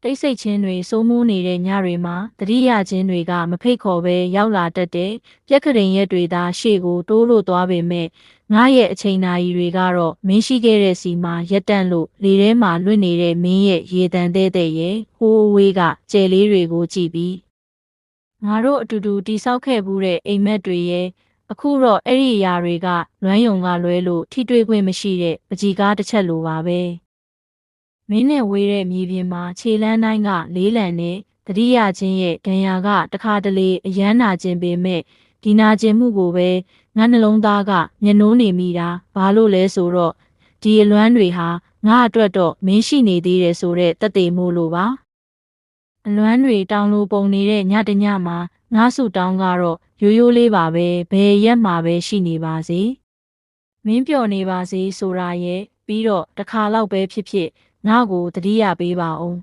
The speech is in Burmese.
တိတ်ဆိတ်ခြင်းတွေစိုးမိုးနေတဲ့ညတွေမှာတတိယခြင်းတွေကမဖိတ်ခေါ်ပဲရောက်လာတတ်တဲ့ပြက်ကလေးရက်တွေသာရှေ့ကိုတိုးလို့သွားပေမဲ့ငါရဲ့အချိန်နာရီတွေကတော့မင်းရှိခဲ့တဲ့စီမှာရက်တန့်လို့လေထဲမှာလွင့်နေတဲ့မင်းရဲ့ရေတံတဲ့ရဲ့ဟိုးဝေးကကျယ်လေးတွေကိုကြည့်ပြီးငါတို့အတူတူတိဆောက်ခဲ့မှုတဲ့အိမ်မက်တွေရဲ့အခုတော့အဲ့ဒီအရာတွေကလွမ်းယုံကလွဲလို့ထိတွေ့ခွင့်မရှိတဲ့ပကြီကားတစ်ချက်လိုပါပဲမင်းနဲ့ဝေးတဲ့မြေပြင်မှာခြေလန်းတိုင်းကလေးလံနဲ့တတိယချင်းရဲ့ဒဏ်ရာကတခါတလေအယမ်းနာခြင်းပေမဲ့ဒီနာကျင်မှုကိုပဲငါနှလုံးသားကမျက်နှိုးနေမိတာဘာလို့လဲဆိုတော့ဒီအလွမ်းတွေဟာငါအတွက်တော့မင်းရှိနေသေးတယ်ဆိုတဲ့သက်သေမို့လို့ပါအလွမ်းတွေတောင်လိုပုံနေတဲ့ညတညမှာငါစုတောင်းကတော့ရိုးရိုးလေးပါပဲဘယ်ရက်မှာပဲရှိနေပါစေမင်းပျော်နေပါစေဆိုတာရဲ့ပြီးတော့တစ်ခါလောက်ပဲဖြစ်ဖြစ်ငါ့ကိုတတိယပေးပါအောင်